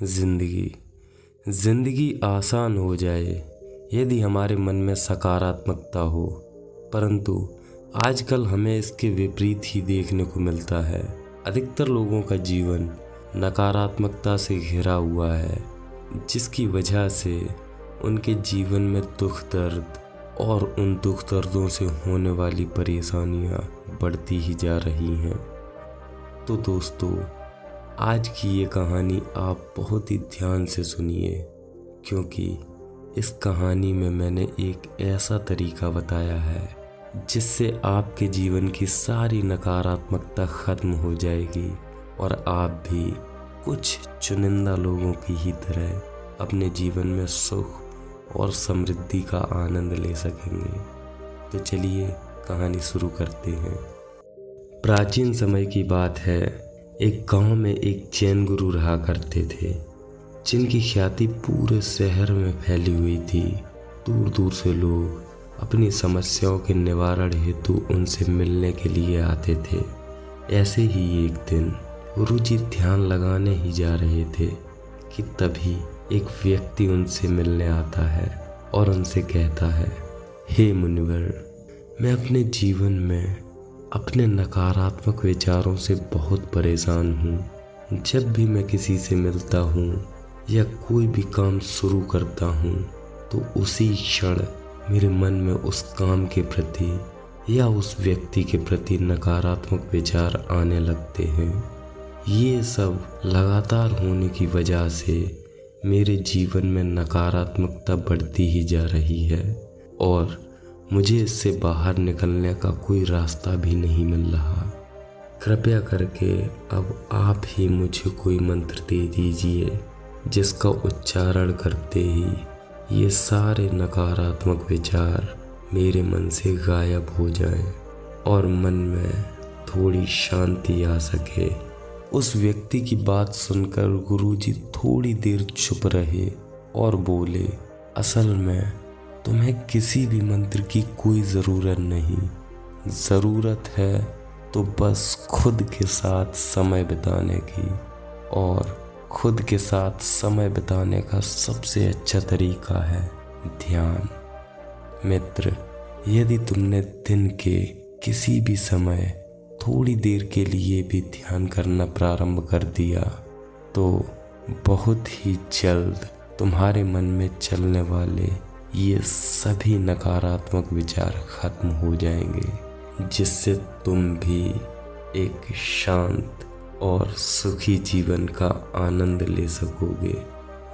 जिंदगी आसान हो जाए यदि हमारे मन में सकारात्मकता हो, परंतु आजकल हमें इसके विपरीत ही देखने को मिलता है। अधिकतर लोगों का जीवन नकारात्मकता से घिरा हुआ है, जिसकी वजह से उनके जीवन में दुख दर्द और उन दुख दर्दों से होने वाली परेशानियां बढ़ती ही जा रही हैं। तो दोस्तों, आज की ये कहानी आप बहुत ही ध्यान से सुनिए, क्योंकि इस कहानी में मैंने एक ऐसा तरीका बताया है जिससे आपके जीवन की सारी नकारात्मकता खत्म हो जाएगी और आप भी कुछ चुनिंदा लोगों की ही तरह अपने जीवन में सुख और समृद्धि का आनंद ले सकेंगे। तो चलिए कहानी शुरू करते हैं। प्राचीन समय की बात है। एक गांव में एक जैन गुरु रहा करते थे, जिनकी ख्याति पूरे शहर में फैली हुई थी। दूर दूर से लोग अपनी समस्याओं के निवारण हेतु उनसे मिलने के लिए आते थे। ऐसे ही एक दिन गुरुजी ध्यान लगाने ही जा रहे थे कि तभी एक व्यक्ति उनसे मिलने आता है और उनसे कहता है, हे मुनिवर, मैं अपने जीवन में अपने नकारात्मक विचारों से बहुत परेशान हूँ। जब भी मैं किसी से मिलता हूँ या कोई भी काम शुरू करता हूँ तो उसी क्षण मेरे मन में उस काम के प्रति या उस व्यक्ति के प्रति नकारात्मक विचार आने लगते हैं। ये सब लगातार होने की वजह से मेरे जीवन में नकारात्मकता बढ़ती ही जा रही है और मुझे इससे बाहर निकलने का कोई रास्ता भी नहीं मिल रहा। कृपया करके अब आप ही मुझे कोई मंत्र दे दीजिए जिसका उच्चारण करते ही ये सारे नकारात्मक विचार मेरे मन से गायब हो जाएं और मन में थोड़ी शांति आ सके। उस व्यक्ति की बात सुनकर गुरुजी थोड़ी देर चुप रहे और बोले, असल में तुम्हें किसी भी मंत्र की कोई ज़रूरत नहीं। ज़रूरत है तो बस खुद के साथ समय बिताने की, और खुद के साथ समय बिताने का सबसे अच्छा तरीका है ध्यान। मित्र, यदि तुमने दिन के किसी भी समय थोड़ी देर के लिए भी ध्यान करना प्रारंभ कर दिया तो बहुत ही जल्द तुम्हारे मन में चलने वाले ये सभी नकारात्मक विचार खत्म हो जाएंगे, जिससे तुम भी एक शांत और सुखी जीवन का आनंद ले सकोगे।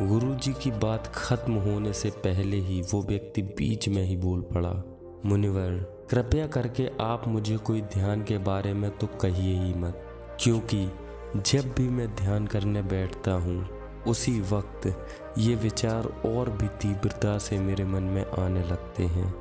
गुरुजी की बात खत्म होने से पहले ही वो व्यक्ति बीच में ही बोल पड़ा, मुनिवर, कृपया करके आप मुझे कोई ध्यान के बारे में तो कहिए ही मत, क्योंकि जब भी मैं ध्यान करने बैठता हूँ उसी वक्त ये विचार और भी तीव्रता से मेरे मन में आने लगते हैं,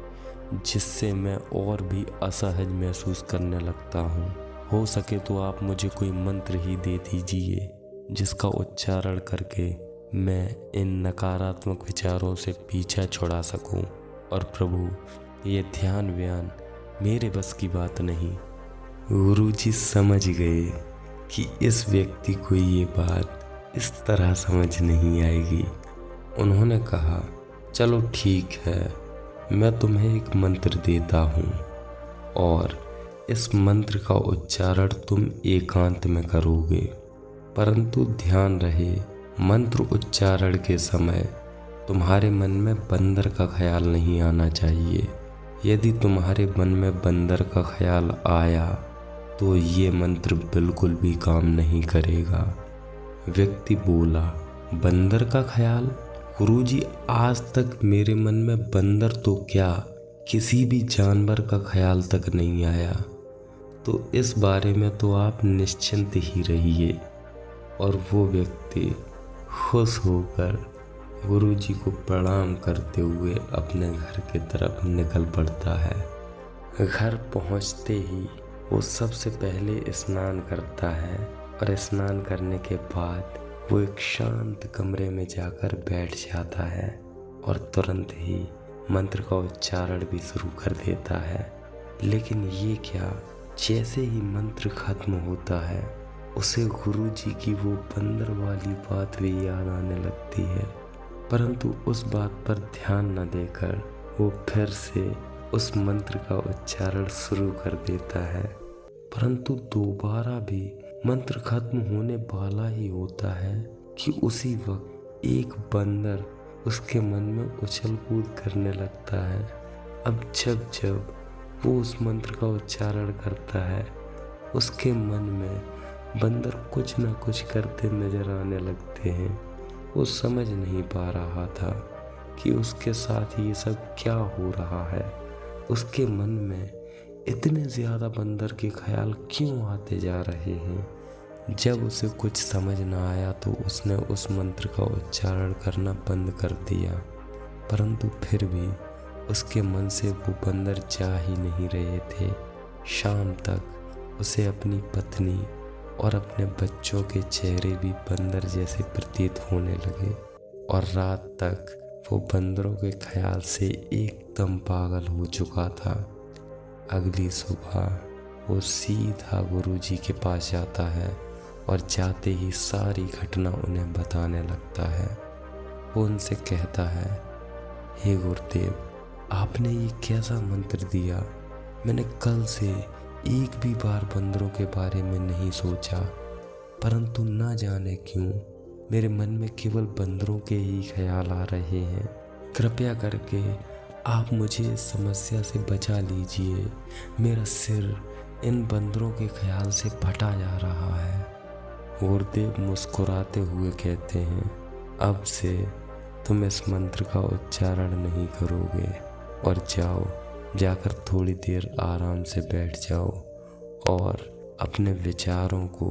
जिससे मैं और भी असहज महसूस करने लगता हूँ। हो सके तो आप मुझे कोई मंत्र ही दे दीजिए जिसका उच्चारण करके मैं इन नकारात्मक विचारों से पीछा छुड़ा सकूं। और प्रभु, ये ध्यान व्यान मेरे बस की बात नहीं। गुरुजी समझ गए कि इस व्यक्ति को ये बात इस तरह समझ नहीं आएगी। उन्होंने कहा, चलो ठीक है, मैं तुम्हें एक मंत्र देता हूँ और इस मंत्र का उच्चारण तुम एकांत में करोगे, परंतु ध्यान रहे मंत्र उच्चारण के समय तुम्हारे मन में बंदर का ख्याल नहीं आना चाहिए। यदि तुम्हारे मन में बंदर का ख्याल आया तो ये मंत्र बिल्कुल भी काम नहीं करेगा। व्यक्ति बोला, बंदर का ख्याल? गुरुजी, आज तक मेरे मन में बंदर तो क्या, किसी भी जानवर का ख्याल तक नहीं आया, तो इस बारे में तो आप निश्चिंत ही रहिए। और वो व्यक्ति खुश होकर गुरुजी को प्रणाम करते हुए अपने घर की तरफ निकल पड़ता है। घर पहुंचते ही वो सबसे पहले स्नान करता है और स्नान करने के बाद वो एक शांत कमरे में जाकर बैठ जाता है और तुरंत ही मंत्र का उच्चारण भी शुरू कर देता है। लेकिन ये क्या, जैसे ही मंत्र खत्म होता है उसे गुरुजी की वो बंदर वाली बात भी याद आने लगती है, परंतु उस बात पर ध्यान न देकर वो फिर से उस मंत्र का उच्चारण शुरू कर देता है। परंतु दोबारा भी मंत्र खत्म होने वाला ही होता है कि उसी वक्त एक बंदर उसके मन में उछल कूद करने लगता है। अब जब जब वो उस मंत्र का उच्चारण करता है, उसके मन में बंदर कुछ न कुछ करते नजर आने लगते हैं। वो समझ नहीं पा रहा था कि उसके साथ ये सब क्या हो रहा है। उसके मन में इतने ज़्यादा बंदर के ख्याल क्यों आते जा रहे हैं। जब उसे कुछ समझ न आया तो उसने उस मंत्र का उच्चारण करना बंद कर दिया, परंतु फिर भी उसके मन से वो बंदर जा ही नहीं रहे थे। शाम तक उसे अपनी पत्नी और अपने बच्चों के चेहरे भी बंदर जैसे प्रतीत होने लगे और रात तक वो बंदरों के ख्याल से एकदम पागल हो चुका था। अगली सुबह वो सीधा गुरुजी के पास जाता है और जाते ही सारी घटना उन्हें बताने लगता है। वो उनसे कहता है, हे गुरुदेव, आपने ये कैसा मंत्र दिया? मैंने कल से एक भी बार बंदरों के बारे में नहीं सोचा, परंतु ना जाने क्यों मेरे मन में केवल बंदरों के ही ख्याल आ रहे हैं। कृपया करके आप मुझे इस समस्या से बचा लीजिए। मेरा सिर इन बंदरों के ख्याल से फटा जा रहा है। गुरुदेव मुस्कुराते हुए कहते हैं, अब से तुम इस मंत्र का उच्चारण नहीं करोगे और जाकर थोड़ी देर आराम से बैठ जाओ और अपने विचारों को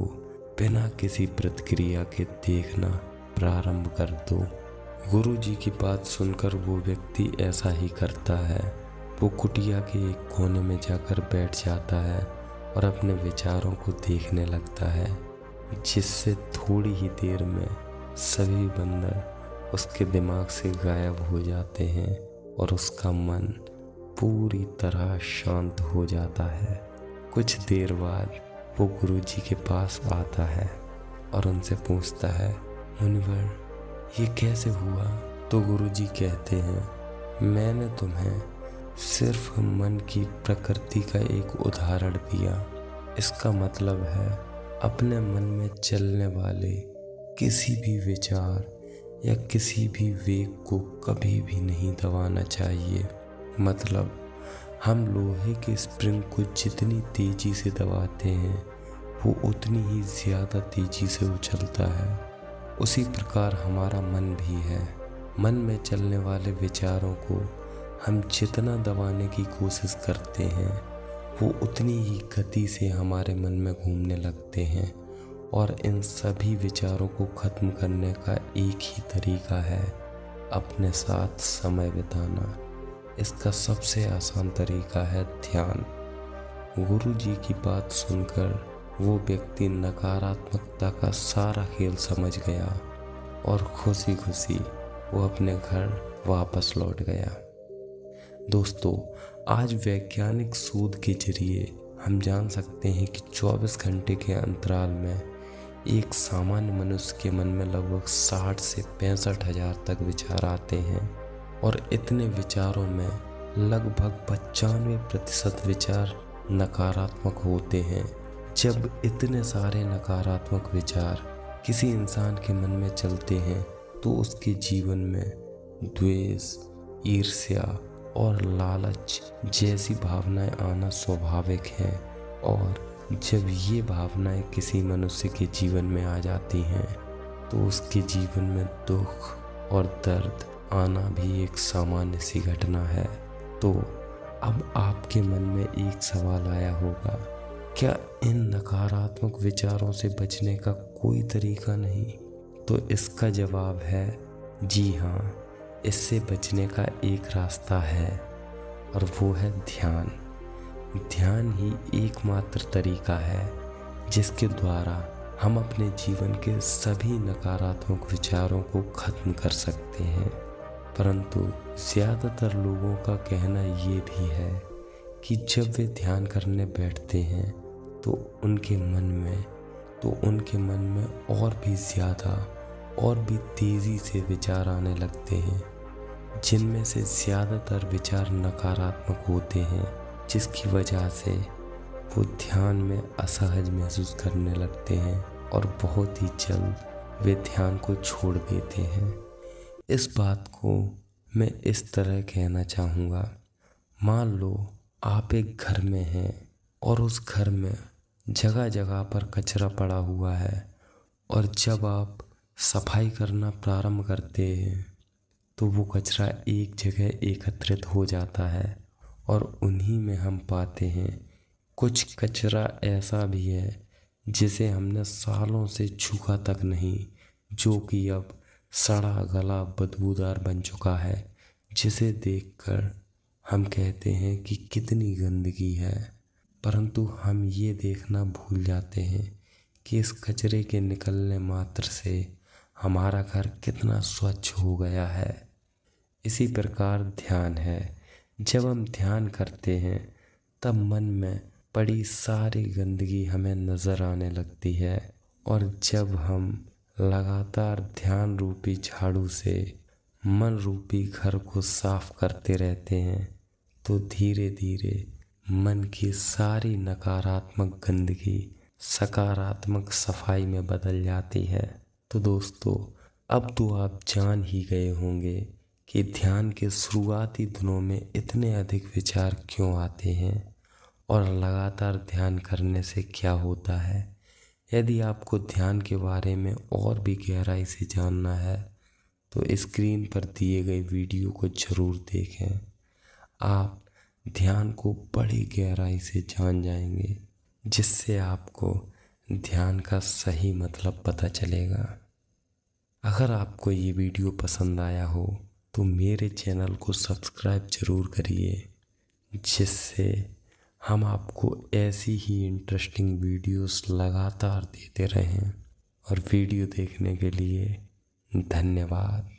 बिना किसी प्रतिक्रिया के देखना प्रारंभ कर दो। गुरुजी की बात सुनकर वो व्यक्ति ऐसा ही करता है। वो कुटिया के एक कोने में जाकर बैठ जाता है और अपने विचारों को देखने लगता है, जिससे थोड़ी ही देर में सभी बंदर उसके दिमाग से गायब हो जाते हैं और उसका मन पूरी तरह शांत हो जाता है। कुछ देर बाद वो गुरुजी के पास आता है और उनसे पूछता है, मुनिवर, ये कैसे हुआ? तो गुरुजी कहते हैं, मैंने तुम्हें सिर्फ मन की प्रकृति का एक उदाहरण दिया। इसका मतलब है अपने मन में चलने वाले किसी भी विचार या किसी भी वेग को कभी भी नहीं दबाना चाहिए। मतलब हम लोहे के स्प्रिंग को जितनी तेजी से दबाते हैं वो उतनी ही ज़्यादा तेजी से उछलता है। उसी प्रकार हमारा मन भी है। मन में चलने वाले विचारों को हम जितना दबाने की कोशिश करते हैं वो उतनी ही गति से हमारे मन में घूमने लगते हैं। और इन सभी विचारों को ख़त्म करने का एक ही तरीका है, अपने साथ समय बिताना। इसका सबसे आसान तरीका है ध्यान। गुरुजी की बात सुनकर वो व्यक्ति नकारात्मकता का सारा खेल समझ गया और खुशी खुशी वो अपने घर वापस लौट गया। दोस्तों, आज वैज्ञानिक शोध के जरिए हम जान सकते हैं कि 24 घंटे के अंतराल में एक सामान्य मनुष्य के मन में लगभग 60 से 65 हजार तक विचार आते हैं और इतने विचारों में लगभग 95% विचार नकारात्मक होते हैं। जब इतने सारे नकारात्मक विचार किसी इंसान के मन में चलते हैं तो उसके जीवन में द्वेष, ईर्ष्या और लालच जैसी भावनाएं आना स्वाभाविक हैं। और जब ये भावनाएं किसी मनुष्य के जीवन में आ जाती हैं तो उसके जीवन में दुख और दर्द आना भी एक सामान्य सी घटना है। तो अब आपके मन में एक सवाल आया होगा, क्या इन नकारात्मक विचारों से बचने का कोई तरीका नहीं? तो इसका जवाब है जी हाँ, इससे बचने का एक रास्ता है और वो है ध्यान। ध्यान ही एकमात्र तरीका है जिसके द्वारा हम अपने जीवन के सभी नकारात्मक विचारों को खत्म कर सकते हैं। परंतु ज़्यादातर लोगों का कहना ये भी है कि जब वे ध्यान करने बैठते हैं तो उनके मन में तो उनके मन में और भी ज़्यादा और भी तेज़ी से विचार आने लगते हैं, जिनमें से ज़्यादातर विचार नकारात्मक होते हैं, जिसकी वजह से वो ध्यान में असहज महसूस करने लगते हैं और बहुत ही जल्द वे ध्यान को छोड़ देते हैं। इस बात को मैं इस तरह कहना चाहूँगा, मान लो आप एक घर में हैं और उस घर में जगह जगह पर कचरा पड़ा हुआ है, और जब आप सफाई करना प्रारंभ करते हैं तो वो कचरा एक जगह एकत्रित हो जाता है, और उन्हीं में हम पाते हैं कुछ कचरा ऐसा भी है जिसे हमने सालों से छुआ तक नहीं, जो कि अब सड़ा गला बदबूदार बन चुका है, जिसे देखकर हम कहते हैं कि कितनी गंदगी है। परंतु हम ये देखना भूल जाते हैं कि इस कचरे के निकलने मात्र से हमारा घर कितना स्वच्छ हो गया है। इसी प्रकार ध्यान है। जब हम ध्यान करते हैं तब मन में पड़ी सारी गंदगी हमें नज़र आने लगती है, और जब हम लगातार ध्यान रूपी झाड़ू से मन रूपी घर को साफ करते रहते हैं तो धीरे धीरे मन की सारी नकारात्मक गंदगी सकारात्मक सफाई में बदल जाती है। तो दोस्तों, अब तो आप जान ही गए होंगे कि ध्यान के शुरुआती दिनों में इतने अधिक विचार क्यों आते हैं और लगातार ध्यान करने से क्या होता है। यदि आपको ध्यान के बारे में और भी गहराई से जानना है तो स्क्रीन पर दिए गए वीडियो को ज़रूर देखें। आप ध्यान को बड़ी गहराई से जान जाएंगे, जिससे आपको ध्यान का सही मतलब पता चलेगा। अगर आपको ये वीडियो पसंद आया हो तो मेरे चैनल को सब्सक्राइब ज़रूर करिए, जिससे हम आपको ऐसी ही इंटरेस्टिंग वीडियोस लगातार देते रहें। और वीडियो देखने के लिए धन्यवाद।